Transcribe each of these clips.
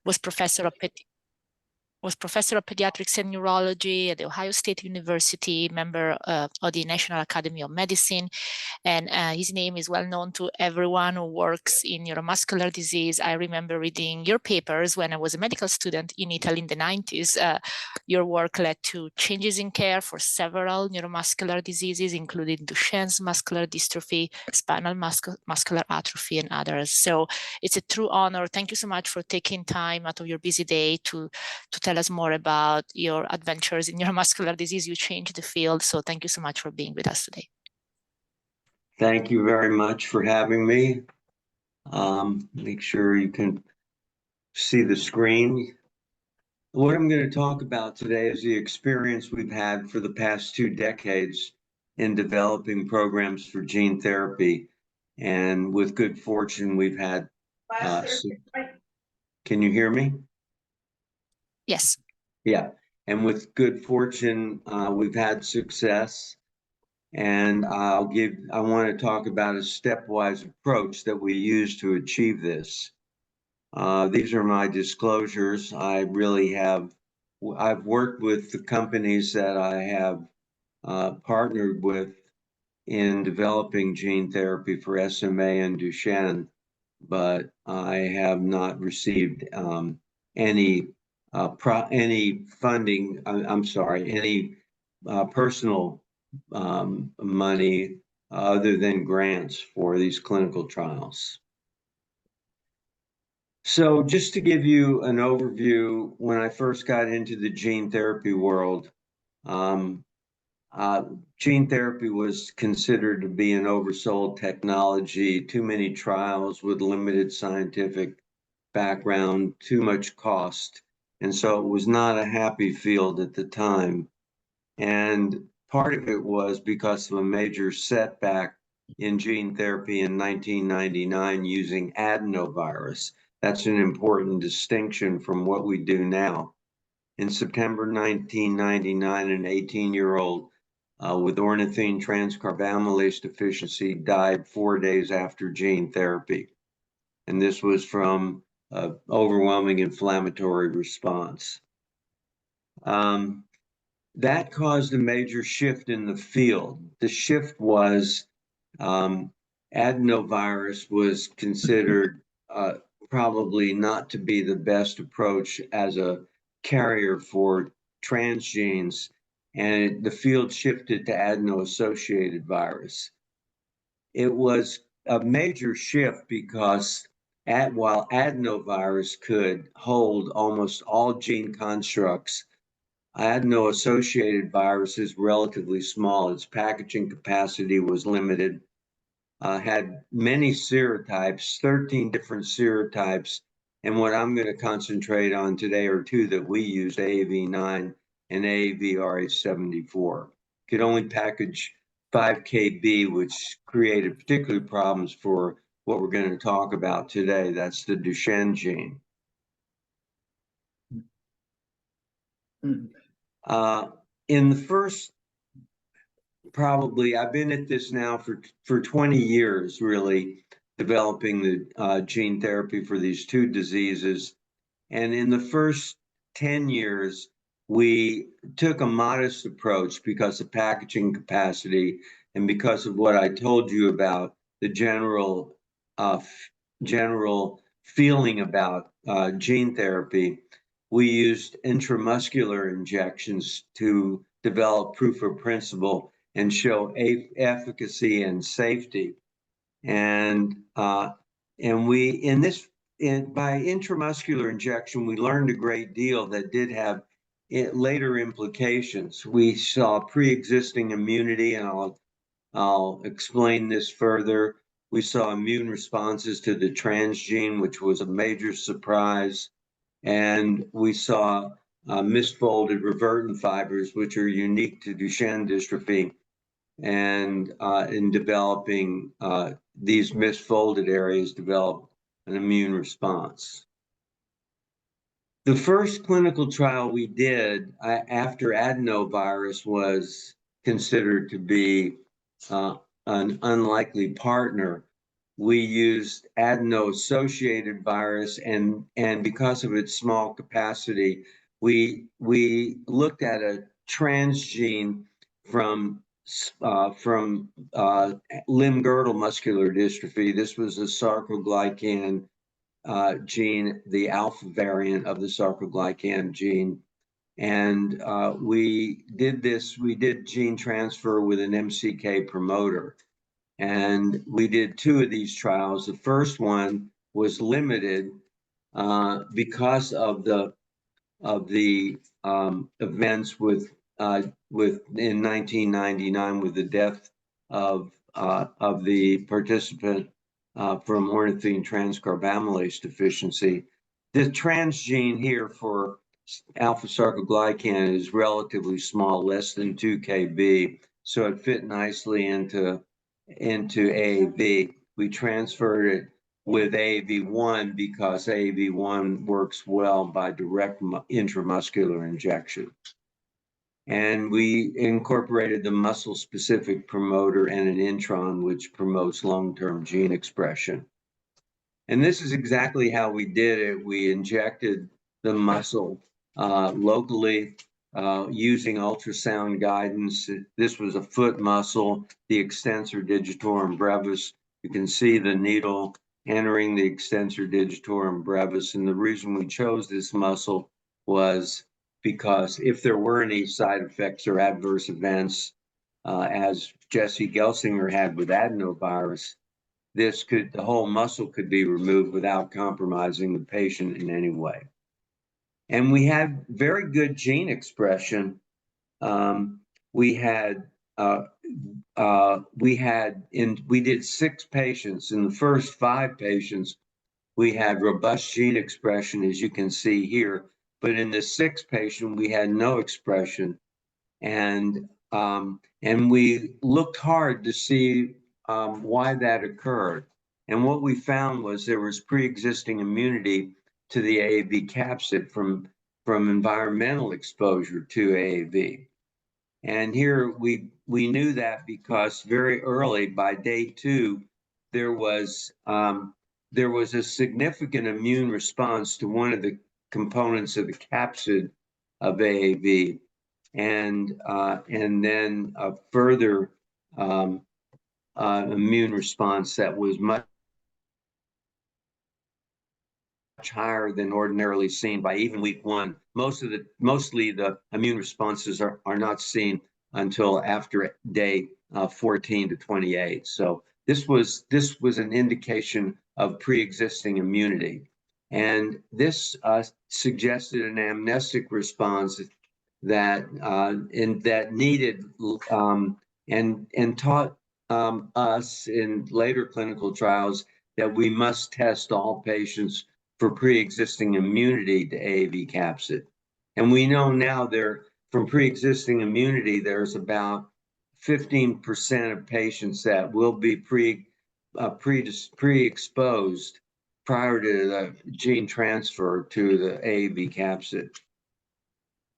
was professor of pediatrics and neurology at the Ohio State University, member of the National Academy of Medicine, and his name is well known to everyone who works in neuromuscular disease. I remember reading your papers when I was a medical student in Italy in the 90s. Your work led to changes in care for several neuromuscular diseases, including Duchenne's muscular dystrophy, spinal muscular atrophy, and others. So it's a true honor. Thank you so much for taking time out of your busy day to tell us more about your adventures in neuromuscular disease. You changed the field. So thank you so much for being with us today. Thank you very much for having me. Make sure you can see the screen. What I'm going to talk about today is the experience we've had for the past 2 decades in developing programs for gene therapy. And with good fortune, we've had... can you hear me? Yes. Yeah. And with good fortune, we've had success. And I want to talk about a stepwise approach that we use to achieve this. These are my disclosures. I've worked with the companies that I have partnered with in developing gene therapy for SMA and Duchenne, but I have not received any funding. Any personal money other than grants for these clinical trials. So just to give you an overview, when I first got into the gene therapy world, gene therapy was considered to be an oversold technology, too many trials with limited scientific background, too much cost. And so it was not a happy field at the time. And part of it was because of a major setback in gene therapy in 1999 using adenovirus. That's an important distinction from what we do now. In September 1999, an 18-year-old with ornithine transcarbamylase deficiency died 4 days after gene therapy. And this was from an overwhelming inflammatory response. That caused a major shift in the field. The shift was adenovirus was considered probably not to be the best approach as a carrier for transgenes, and the field shifted to adeno-associated virus. It was a major shift because while adenovirus could hold almost all gene constructs, adeno-associated virus is relatively small. Its packaging capacity was limited, had many serotypes, 13 different serotypes. And what I'm going to concentrate on today are 2 that we use, AAV9 and AAVrh74. Could only package 5 kb, which created particular problems for what we're going to talk about today. That's the Duchenne gene. In the first, I've been at this now for 20 years, really, developing the gene therapy for these 2 diseases. And in the first 10 years, we took a modest approach because of packaging capacity and because of what I told you about the general feeling about gene therapy. We used intramuscular injections to develop proof of principle and show efficacy and safety. And by intramuscular injection, we learned a great deal that did have later implications. We saw pre-existing immunity, and I'll explain this further. We saw immune responses to the transgene, which was a major surprise. And we saw misfolded revertant fibers, which are unique to Duchenne dystrophy. And in developing these misfolded areas, develop an immune response. The first clinical trial we did after adenovirus was considered to be an unlikely partner we used adeno-associated virus, and because of its small capacity, we looked at a transgene from limb-girdle muscular dystrophy. This was a sarcoglycan gene, the alpha variant of the sarcoglycan gene. And we did gene transfer with an MCK promoter. And we did 2 of these trials. The first one was limited because of the events with in 1999 with the death of the participant from ornithine transcarbamylase deficiency. The transgene here for alpha sarcoglycan is relatively small, less than 2 kb, so it fit nicely into AAV. We transferred it with AAV1 because AAV1 works well by direct intramuscular injection. And we incorporated the muscle-specific promoter and an intron, which promotes long-term gene expression. And this is exactly how we did it. We injected the muscle locally using ultrasound guidance. This was a foot muscle, the extensor digitorum brevis. You can see the needle entering the extensor digitorum brevis. And the reason we chose this muscle was because if there were any side effects or adverse events, as Jesse Gelsinger had with adenovirus, the whole muscle could be removed without compromising the patient in any way. And we had very good gene expression. We did 6 patients. In the first 5 patients, we had robust gene expression, as you can see here. But in the 6th patient, we had no expression. And we looked hard to see why that occurred. And what we found was there was pre-existing immunity to the AAV capsid from environmental exposure to AAV. And here we knew that because very early, by day 2, there was a significant immune response to one of the components of the capsid of AAV, and then a further immune response that was much higher than ordinarily seen by even week 1. Mostly the immune responses are not seen until after day 14 to 28. So this was an indication of pre-existing immunity, and this suggested an amnestic response that needed and taught us in later clinical trials that we must test all patients for pre-existing immunity to AAV capsid. And we know now from pre-existing immunity, there's about 15% of patients that will be pre-exposed prior to the gene transfer to the AAV capsid.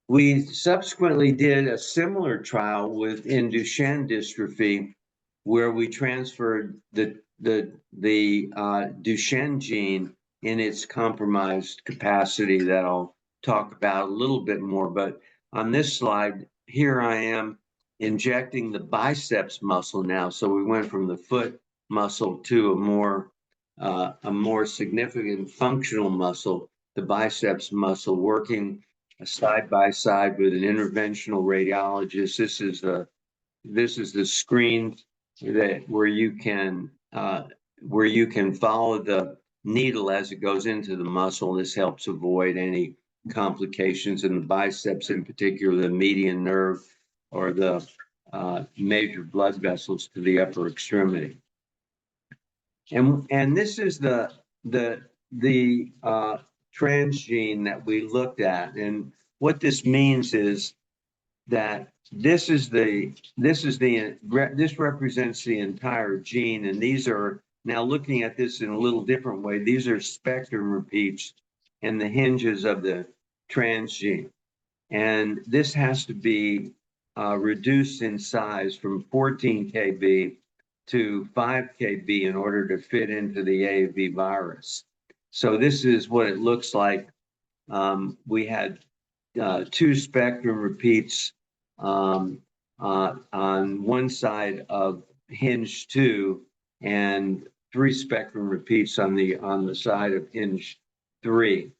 We subsequently did a similar trial in Duchenne dystrophy, where we transferred the Duchenne gene in its compromised capacity that I'll talk about a little bit more. But on this slide, here I am injecting the biceps muscle now. So we went from the foot muscle to a more significant functional muscle, the biceps muscle, working side by side with an interventional radiologist. This is the screen where you can follow the needle as it goes into the muscle. This helps avoid any complications in the biceps, in particular the median nerve or the major blood vessels to the upper extremity. And this is the transgene that we looked at, and what this means is that this represents the entire gene, and these are, now looking at this in a little different way, these are spectrum repeats and the hinges of the transgene, and this has to be reduced in size from 14 kb to 5 kb in order to fit into the AAV virus. So this is what it looks like. We had 2 spectrum repeats on one side of hinge 2 and 3 spectrum repeats on the side of hinge 3.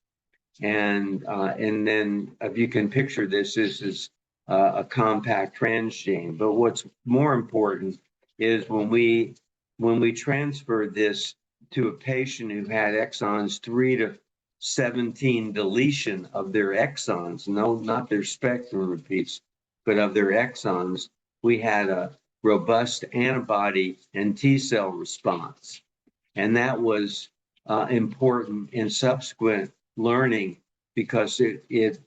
And then if you can picture this is a compact transgene. But what's more important is when we transferred this to a patient who had exons 3 to 17 deletion of their exons, no, not their spectrum repeats, but of their exons, we had a robust antibody and T cell response. And that was important in subsequent learning because it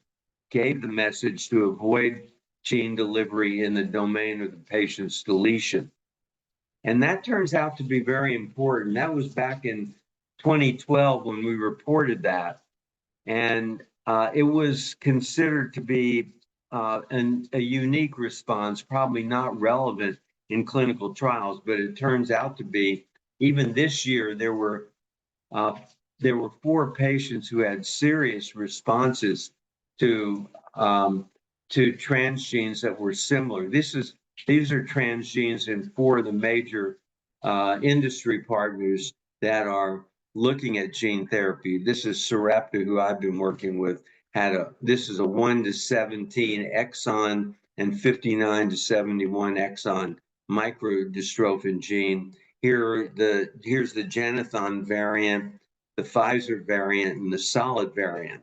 gave the message to avoid gene delivery in the domain of the patient's deletion. And that turns out to be very important. That was back in 2012 when we reported that. And it was considered to be a unique response, probably not relevant in clinical trials, but it turns out to be. Even this year, there were 4 patients who had serious responses to transgenes that were similar. These are transgenes in 4 of the major industry partners that are looking at gene therapy. This is Sarepta, who I've been working with, this is a 1 to 17 exon and 59 to 71 exon microdystrophin gene. Here's the Genethon variant, the Pfizer variant, and the solid variant.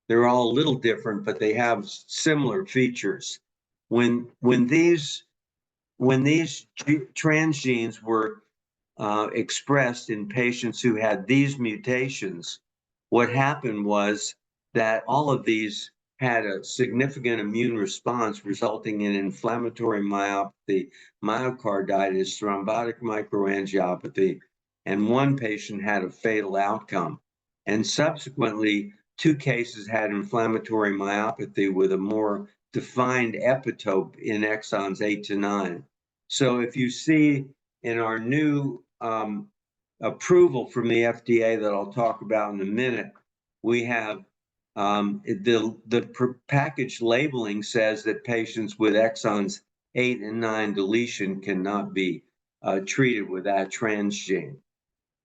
They're all a little different, but they have similar features. When these transgenes were expressed in patients who had these mutations, what happened was that all of these had a significant immune response resulting in inflammatory myopathy, myocarditis, thrombotic microangiopathy, and 1 patient had a fatal outcome. And subsequently, 2 cases had inflammatory myopathy with a more defined epitope in exons 8 to 9. So if you see in our new approval from the FDA that I'll talk about in a minute, we have the package labeling says that patients with exons 8 and 9 deletion cannot be treated with that transgene,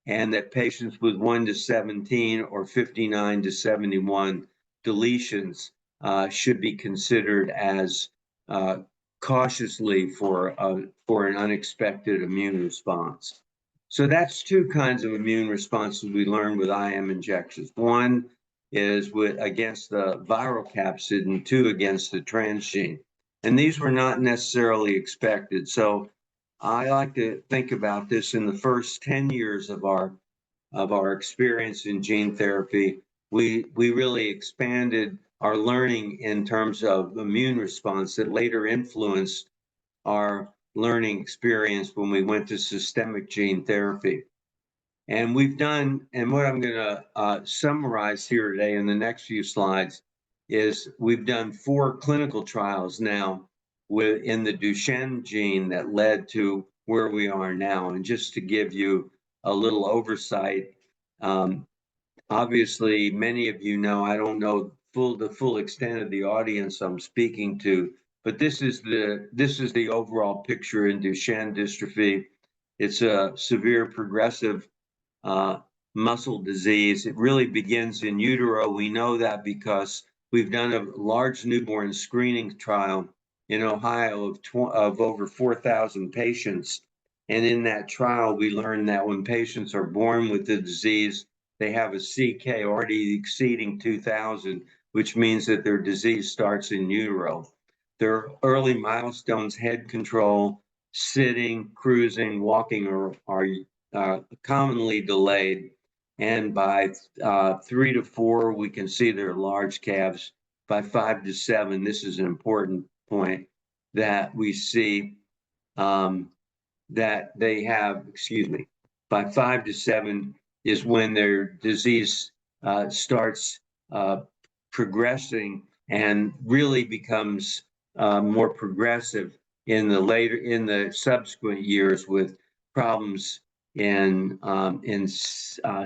and that patients with 1 to 17 or 59 to 71 deletions should be considered as cautiously for an unexpected immune response. So that's 2 kinds of immune responses we learned with IM injections. 1 is against the viral capsid, and 2 against the transgene. And these were not necessarily expected. So I like to think about this in the first 10 years of our experience in gene therapy. We really expanded our learning in terms of immune response that later influenced our learning experience when we went to systemic gene therapy. And we've done, and what I'm going to summarize here today in the next few slides is we've done 4 clinical trials now in the Duchenne gene that led to where we are now. And just to give you a little oversight, obviously many of you know, I don't know the full extent of the audience I'm speaking to, but this is the overall picture in Duchenne dystrophy. It's a severe progressive muscle disease. It really begins in utero. We know that because we've done a large newborn screening trial in Ohio of over 4,000 patients. And in that trial, we learned that when patients are born with the disease, they have a CK already exceeding 2,000, which means that their disease starts in utero. Their early milestones, head control, sitting, cruising, walking are commonly delayed. And by 3 to 4, we can see their large calves. By 5 to 7, this is an important point, that we see that they have, by 5 to 7 is when their disease starts progressing and really becomes more progressive in the subsequent years with problems in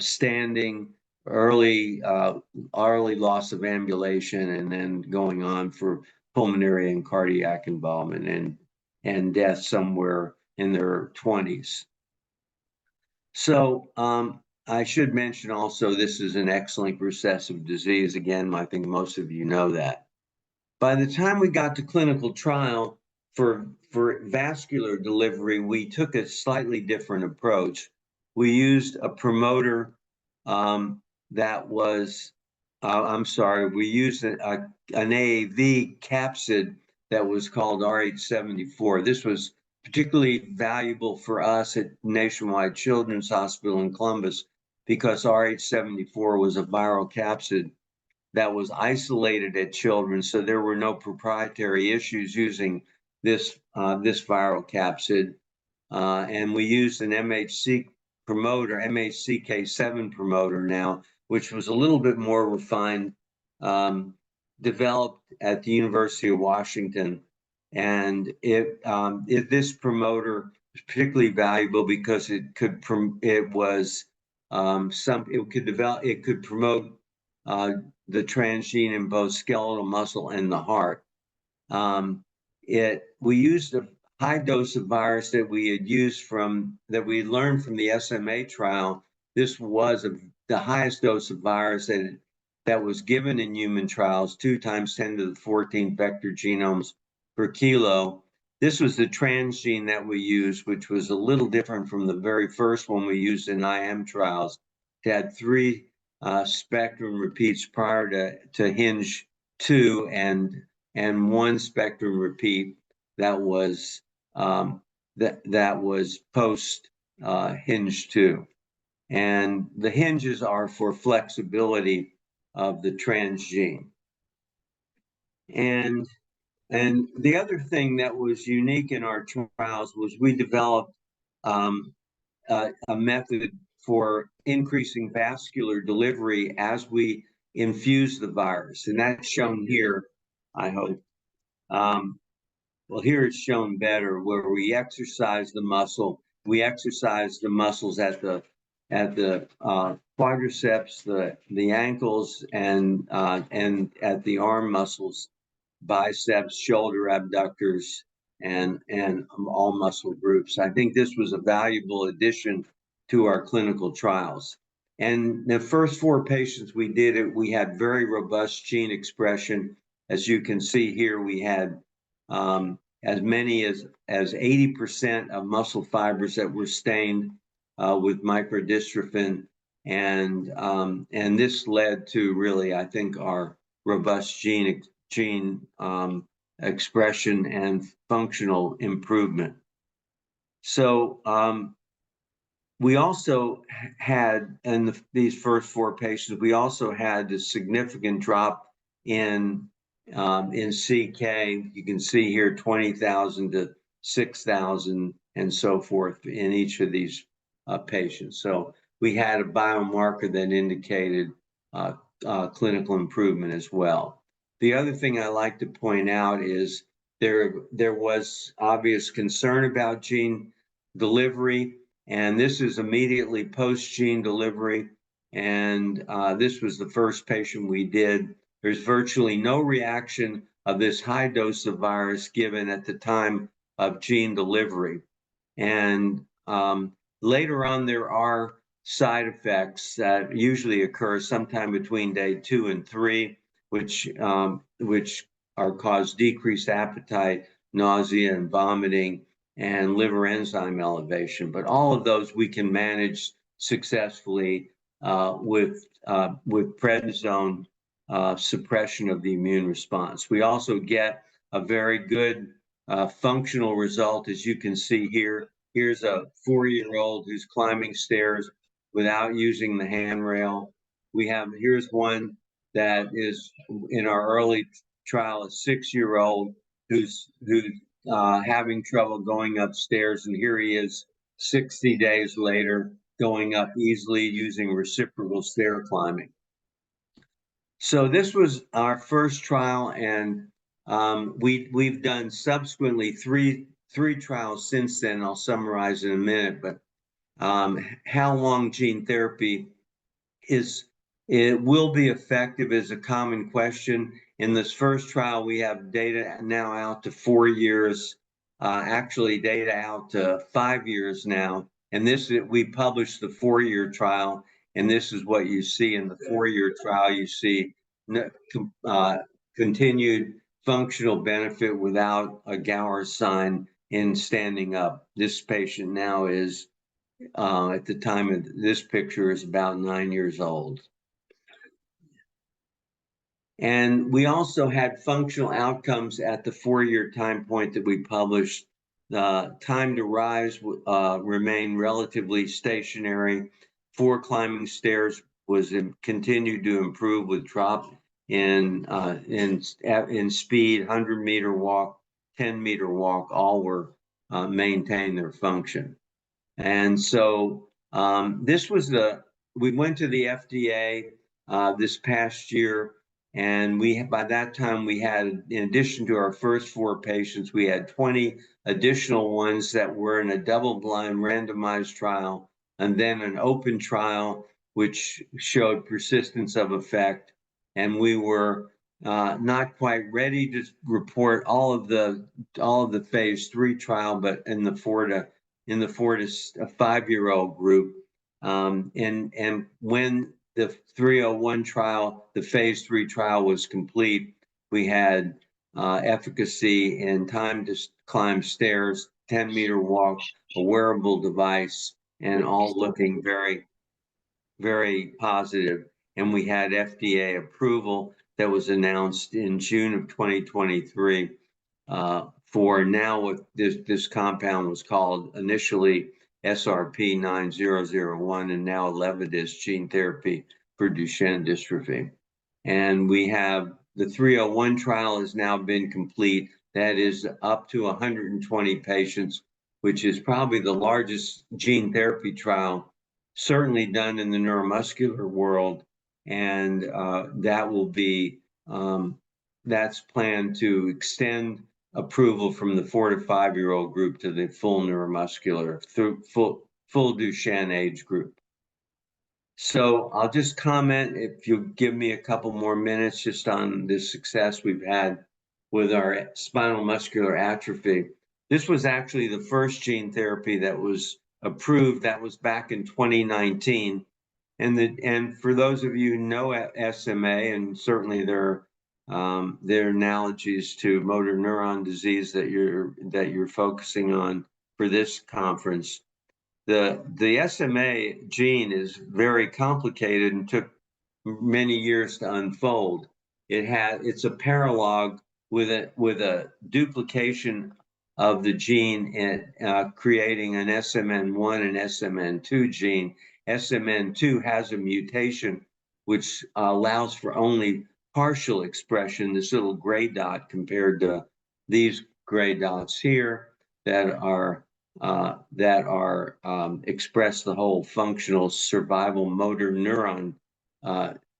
standing, early loss of ambulation, and then going on for pulmonary and cardiac involvement and death somewhere in their 20s. So I should mention also, this is an X-linked recessive disease. Again, I think most of you know that. By the time we got to clinical trial for vascular delivery, we took a slightly different approach. We used a promoter that was, we used an AAV capsid that was called RH74. This was particularly valuable for us at Nationwide Children's Hospital in Columbus because RH74 was a viral capsid that was isolated at children, so there were no proprietary issues using this viral capsid. And we used an MHC promoter, MHCK7 promoter now, which was a little bit more refined, developed at the University of Washington. And this promoter was particularly valuable because it could promote the transgene in both skeletal muscle and the heart. We used a high dose of virus that we had that we learned from the SMA trial. This was the highest dose of virus that was given in human trials, 2 × 10⁻14 vector genomes per kilo. This was the transgene that we used, which was a little different from the very first one we used in IM trials. It had 3 spectrum repeats prior to hinge 2 and 1 spectrum repeat that was post hinge 2. And the hinges are for flexibility of the transgene. And the other thing that was unique in our trials was we developed a method for increasing vascular delivery as we infuse the virus. And that's shown here, I hope. Well, here it's shown better, where we exercise the muscle. We exercise the muscles at the quadriceps, the ankles, and at the arm muscles, biceps, shoulder abductors, and all muscle groups. I think this was a valuable addition to our clinical trials. And the first 4 patients we did it, we had very robust gene expression. As you can see here, we had as many as 80% of muscle fibers that were stained with microdystrophin, and this led to really, I think, our robust gene expression and functional improvement. So we also had, in these first 4 patients, we also had a significant drop in CK. You can see here 20,000 to 6,000 and so forth in each of these patients. So we had a biomarker that indicated clinical improvement as well. The other thing I like to point out is there was obvious concern about gene delivery, and this is immediately post-gene delivery. And this was the first patient we did. There's virtually no reaction of this high dose of virus given at the time of gene delivery. And later on, there are side effects that usually occur sometime between day 2 and 3, which cause decreased appetite, nausea and vomiting, and liver enzyme elevation. But all of those we can manage successfully with prednisone suppression of the immune response. We also get a very good functional result, as you can see here. Here's a 4-year-old who's climbing stairs without using the handrail. Here's one that is in our early trial, a 6-year-old who's having trouble going upstairs, and here he is 60 days later going up easily using reciprocal stair climbing. So this was our first trial, and we've done subsequently three trials since then. I'll summarize in a minute, but how long gene therapy it will be effective is a common question. In this first trial, we have data now out to 4 years, actually data out to 5 years now. And we published the 4-year trial, and this is what you see in the 4-year trial. You see continued functional benefit without a Gower sign in standing up. This patient now is, at the time of this picture, is about 9 years old. And we also had functional outcomes at the 4-year time point that we published. Time to rise remained relatively stationary. 4 climbing stairs continued to improve with drop in speed. 100-meter walk, 10-meter walk, all were maintained their function. And so we went to the FDA this past year. And by that time, we had, in addition to our first 4 patients, we had 20 additional ones that were in a double-blind randomized trial, and then an open trial, which showed persistence of effect. And we were not quite ready to report all of the phase 3 trial, but in the 4 to 5-year-old group. And when the 301 trial, the phase 3 trial was complete, we had efficacy in time to climb stairs, 10-meter walk, a wearable device, and all looking very, very positive. And we had FDA approval that was announced in June of 2023 for now what this compound was called initially SRP 9001, and now Elevidys gene therapy for Duchenne dystrophy. And we have the 301 trial has now been complete. That is up to 120 patients, which is probably the largest gene therapy trial certainly done in the neuromuscular world. And that will be, that's planned to extend approval from the 4 to 5-year-old group to the full neuromuscular, through full Duchenne age group. So I'll just comment, if you give me a couple more minutes, just on the success we've had with our spinal muscular atrophy. This was actually the first gene therapy that was approved. That was back in 2019. And for those of you who know SMA, and certainly there are analogies to motor neuron disease that you're focusing on for this conference. The SMA gene is very complicated and took many years to unfold. It's a paralog with a duplication of the gene and creating an SMN1 and SMN2 gene. SMN2 has a mutation which allows for only partial expression, this little gray dot compared to these gray dots here that are express the whole functional survival motor neuron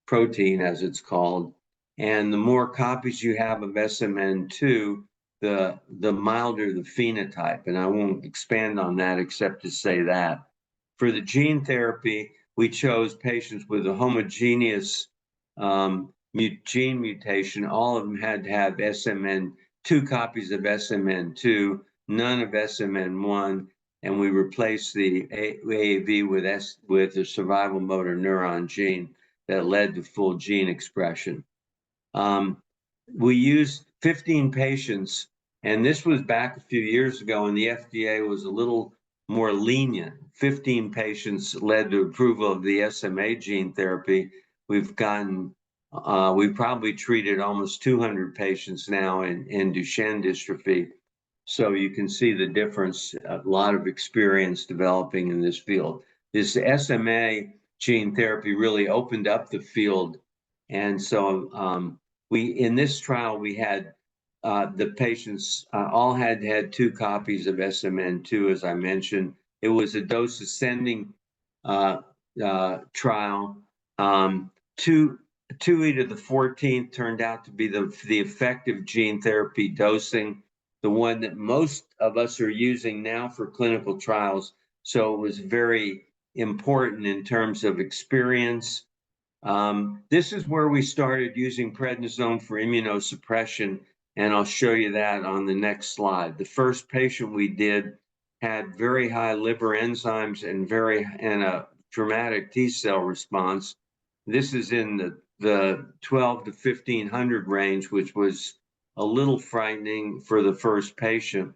protein, as it's called. And the more copies you have of SMN2, the milder the phenotype. And I won't expand on that except to say that. For the gene therapy, we chose patients with a homogeneous gene mutation. All of them had to have two copies of SMN2, none of SMN1, and we replaced the AAV with the survival motor neuron gene that led to full gene expression. We used 15 patients, and this was back a few years ago, and the FDA was a little more lenient. 15 patients led to approval of the SMA gene therapy. We've probably treated almost 200 patients now in Duchenne dystrophy. So you can see the difference, a lot of experience developing in this field. This SMA gene therapy really opened up the field. And so in this trial, we had the patients all had 2 copies of SMN2, as I mentioned. It was a dose ascending trial. 2e to the 14th turned out to be the effective gene therapy dosing, the one that most of us are using now for clinical trials, So it was very important in terms of experience. This is where we started using prednisone for immunosuppression, and I'll show you that on the next slide. The first patient we did had very high liver enzymes and a dramatic T cell response. This is in the 12 to 1500 range, which was a little frightening for the first patient.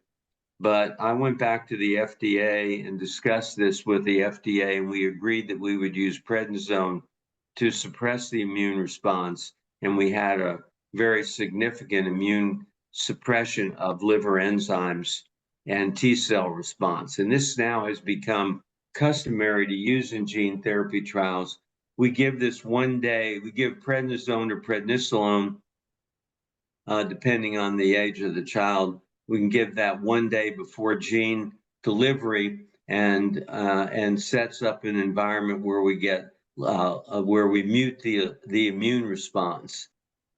But I went back to the FDA and discussed this with the FDA, and we agreed that we would use prednisone to suppress the immune response. And we had a very significant immune suppression of liver enzymes and T cell response. And this now has become customary to use in gene therapy trials. We give this 1 day, we give prednisone or prednisolone, depending on the age of the child. We can give that 1 day before gene delivery, and sets up an environment where we get where we mute the immune response.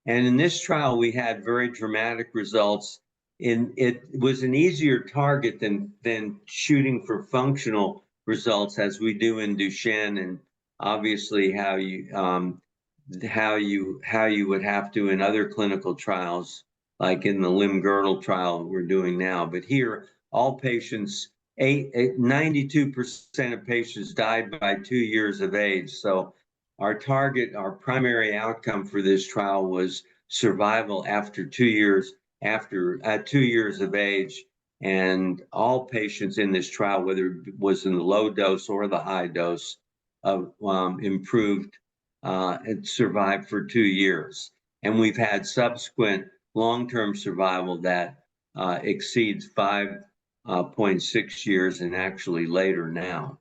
And in this trial, we had very dramatic results. It was an easier target than shooting for functional results, as we do in Duchenne, and obviously how you would have to in other clinical trials, like in the limb-girdle trial we're doing now. But here, all patients, 92% of patients died by 2 years of age. So our target, our primary outcome for this trial was survival after 2 years, at 2 years of age. And all patients in this trial, whether it was in the low dose or the high dose, improved and survived for 2 years. And we've had subsequent long-term survival that exceeds 5.6 years, and actually later now.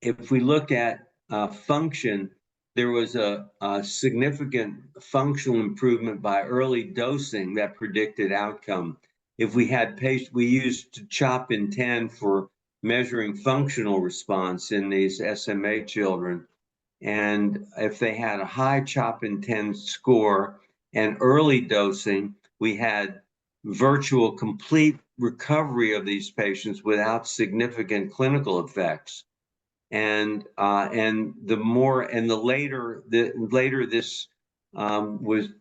If we look at function, there was a significant functional improvement by early dosing that predicted outcome. If we had patients, we used CHOP in 10 for measuring functional response in these SMA children. And if they had a high CHOP in 10 score and early dosing, we had virtual complete recovery of these patients without significant clinical effects. And the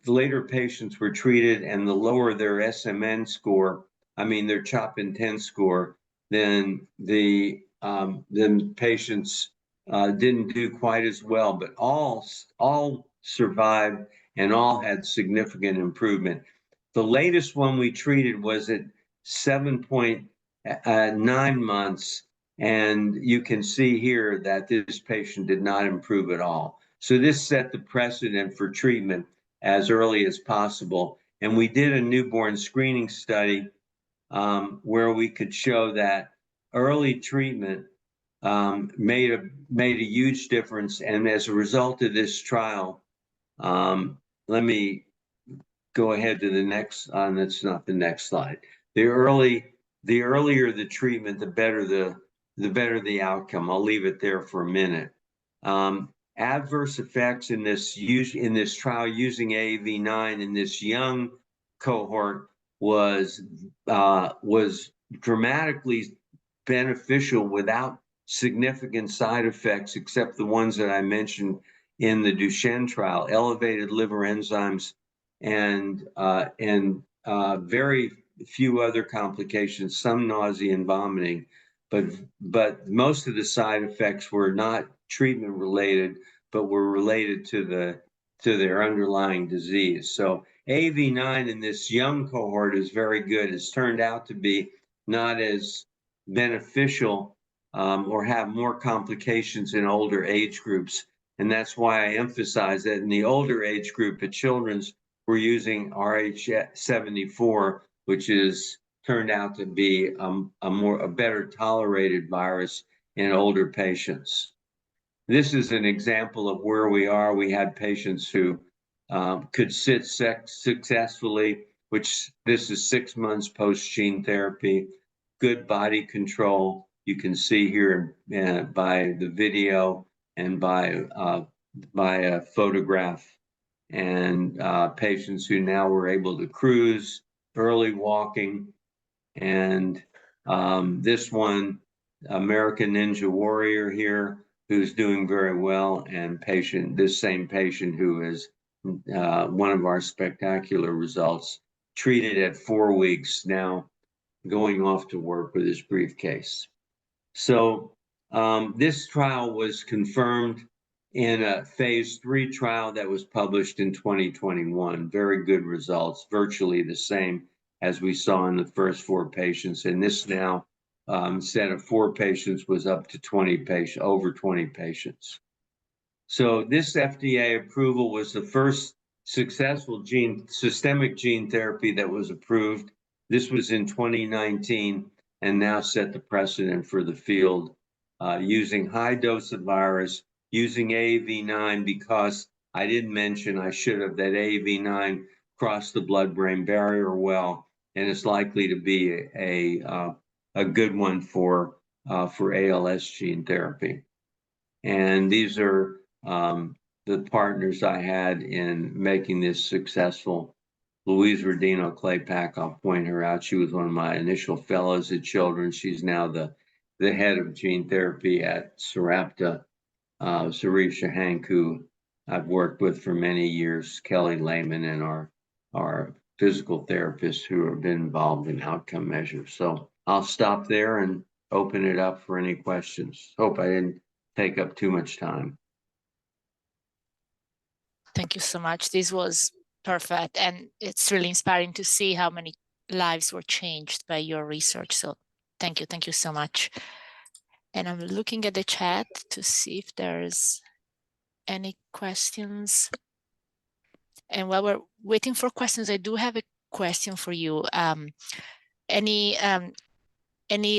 later patients were treated, and the lower their SMN score, their CHOP in 10 score, then patients didn't do quite as well, but all survived and all had significant improvement. The latest one we treated was at 7.9 months, and you can see here that this patient did not improve at all. So this set the precedent for treatment as early as possible. And we did a newborn screening study where we could show that early treatment made a huge difference. And as a result of this trial, let me go ahead to the next. That's not the next slide. The earlier the treatment, the better the outcome. I'll leave it there for a minute. Adverse effects in this trial using AAV9 in this young cohort was dramatically beneficial without significant side effects, except the ones that I mentioned in the Duchenne trial: elevated liver enzymes and very few other complications, some nausea and vomiting. But most of the side effects were not treatment related, but were related to their underlying disease. So AAV9 in this young cohort is very good. It's turned out to be not as beneficial or have more complications in older age groups. And that's why I emphasize that in the older age group at Children's, we're using RH74, which is turned out to be a better tolerated virus in older patients. This is an example of where we are. We had patients who could sit successfully, which this is 6 months post gene therapy, good body control. You can see here by the video and by a photograph, and patients who now were able to cruise, early walking, And this one, American Ninja Warrior here, who's doing very well, and this same patient who is one of our spectacular results, treated at 4 weeks, now going off to work with his briefcase. So this trial was confirmed in a phase 3 trial that was published in 2021. Very good results, virtually the same as we saw in the first 4 patients. And this now, instead of 4 patients, was up to 20 patients, over 20 patients. So this FDA approval was the first successful systemic gene therapy that was approved. This was in 2019 and now set the precedent for the field, using high dose of virus, using AAV9, because I didn't mention, I should have, that AAV9 crossed the blood-brain barrier well, and it's likely to be a good one for ALS gene therapy. And these are the partners I had in making this successful. Louise Rodino-Claypack, I'll point her out. She was one of my initial fellows at Children's. She's now the head of gene therapy at Sarepta. Sarisha Hank, who I've worked with for many years, Kelly Lehman, and our physical therapists who have been involved in outcome measures. So I'll stop there and open it up for any questions. Hope I didn't take up too much time. Thank you so much. This was perfect. And it's really inspiring to see how many lives were changed by your research. So thank you. Thank you so much. And I'm looking at the chat to see if there's any questions. And while we're waiting for questions, I do have a question for you. Any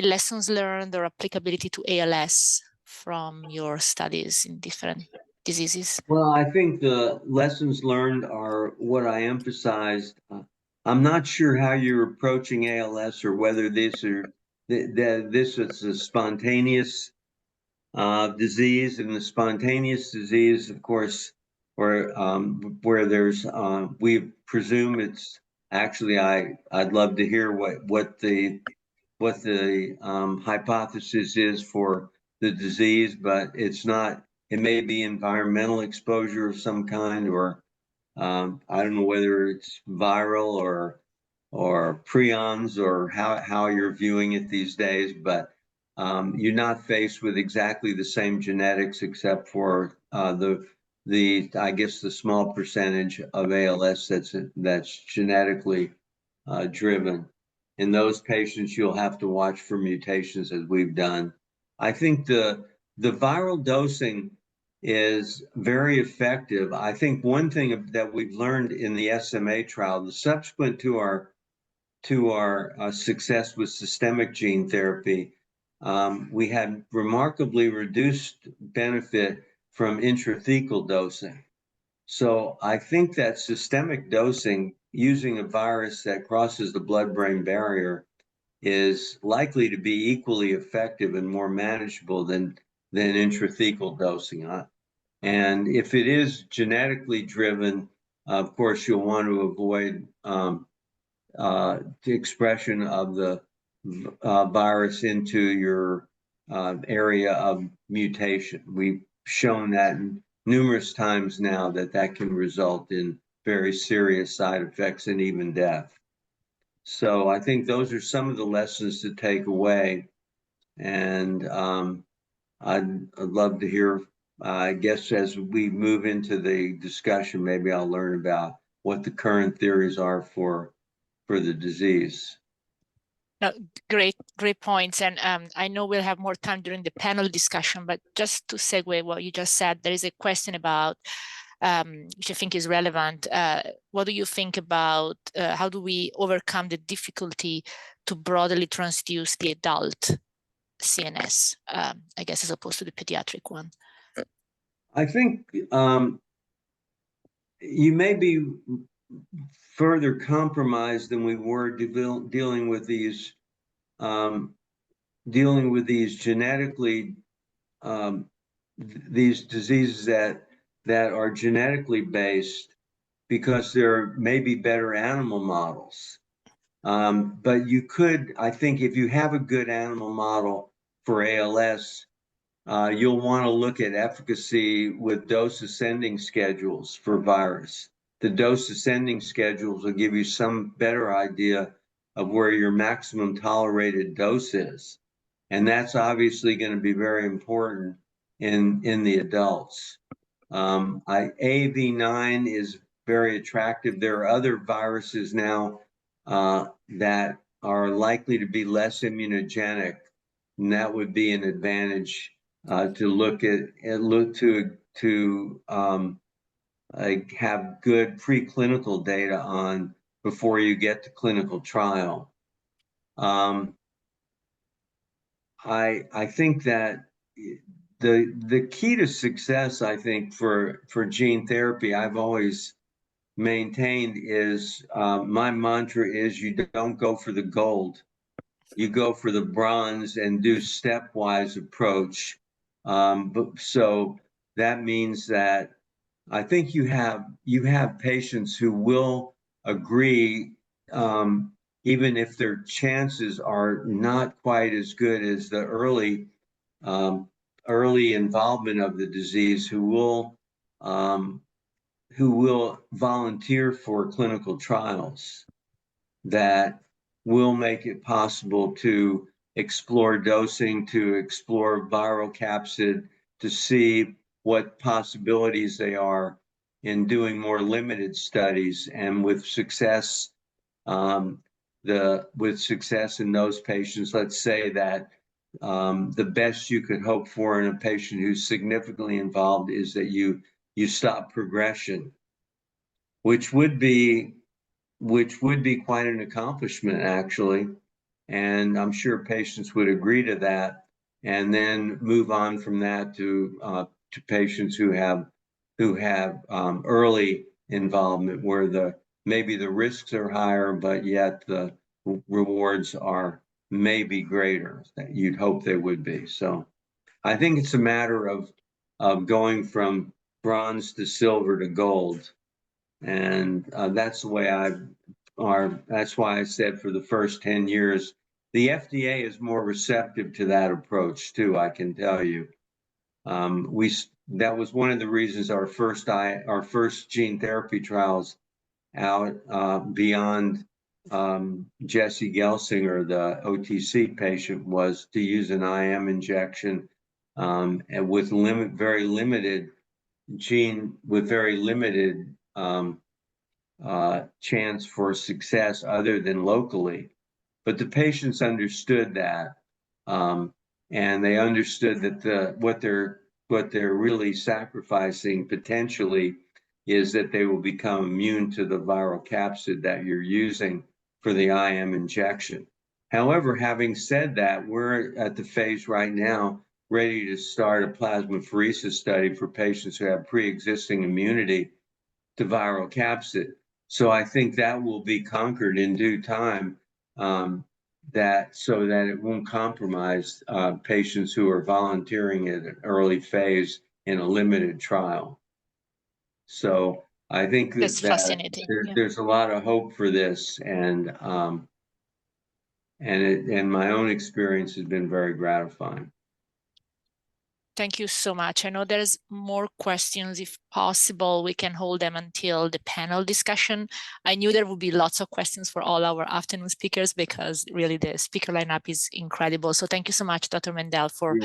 lessons learned or applicability to ALS from your studies in different diseases? Well, I think the lessons learned are what I emphasized. I'm not sure how you're approaching ALS, or whether this is a spontaneous disease, and the spontaneous disease, of course, where there's we presume it's actually, I'd love to hear what the hypothesis is for the disease, but it's not. It may be environmental exposure of some kind, or I don't know whether it's viral or prions, or how you're viewing it these days, but you're not faced with exactly the same genetics, except for I guess the small percentage of ALS that's genetically driven. In those patients, you'll have to watch for mutations, as we've done. I think the viral dosing is very effective. I think one thing that we've learned in the SMA trial, the subsequent to our success with systemic gene therapy, we had remarkably reduced benefit from intrathecal dosing. So I think that systemic dosing using a virus that crosses the blood-brain barrier is likely to be equally effective and more manageable than intrathecal dosing. And if it is genetically driven, of course, you'll want to avoid the expression of the virus into your area of mutation. We've shown that numerous times now that can result in very serious side effects and even death. So I think those are some of the lessons to take away. And I'd love to hear, I guess, as we move into the discussion, maybe I'll learn about what the current theories are for the disease. No, great points. And I know we'll have more time during the panel discussion, but just to segue what you just said, there is a question about, which I think is relevant. What do you think about how do we overcome the difficulty to broadly transduce the adult CNS, I guess, as opposed to the pediatric one? I think you may be further compromised than we were dealing with these genetically these diseases that are genetically based, because there may be better animal models. But you could, I think, if you have a good animal model for ALS, you'll want to look at efficacy with dose ascending schedules for virus. The dose ascending schedules will give you some better idea of where your maximum tolerated dose is. And that's obviously going to be very important in the adults. AAV9 is very attractive. There are other viruses now that are likely to be less immunogenic, and that would be an advantage to look at and have good preclinical data on before you get to clinical trial. I think that the key to success, I think, for gene therapy, I've always maintained is my mantra is you don't go for the gold, you go for the bronze and do stepwise approach. So that means that I think you have patients who will agree, even if their chances are not quite as good as the early involvement of the disease, who will volunteer for clinical trials that will make it possible to explore dosing, to explore viral capsid, to see what possibilities they are in doing more limited studies. And with success, with success in those patients, let's say that the best you could hope for in a patient who's significantly involved is that you stop progression, which would be quite an accomplishment, actually. And I'm sure patients would agree to that, and then move on from that to patients who have early involvement, where maybe the risks are higher, but yet the rewards are maybe greater that you'd hope they would be. So I think it's a matter of going from bronze to silver to gold. And that's the way that's why I said for the first 10 years, the FDA is more receptive to that approach too, I can tell you. That was one of the reasons our first gene therapy trials out beyond Jesse Gelsinger, the OTC patient, was to use an IM injection and with very limited chance for success other than locally. But the patients understood that, and they understood that what they're really sacrificing potentially is that they will become immune to the viral capsid that you're using for the IM injection. However, having said that, we're at the phase right now ready to start a plasmapheresis study for patients who have pre-existing immunity to viral capsid. So I think that will be conquered in due time, so that it won't compromise patients who are volunteering at an early phase in a limited trial. So I think that's fascinating. There's a lot of hope for this, and my own experience has been very gratifying. Thank you so much. I know there's more questions. If possible, we can hold them until the panel discussion. I knew there would be lots of questions for all our afternoon speakers because really the speaker lineup is incredible. So thank you so much, Dr. Mendell, for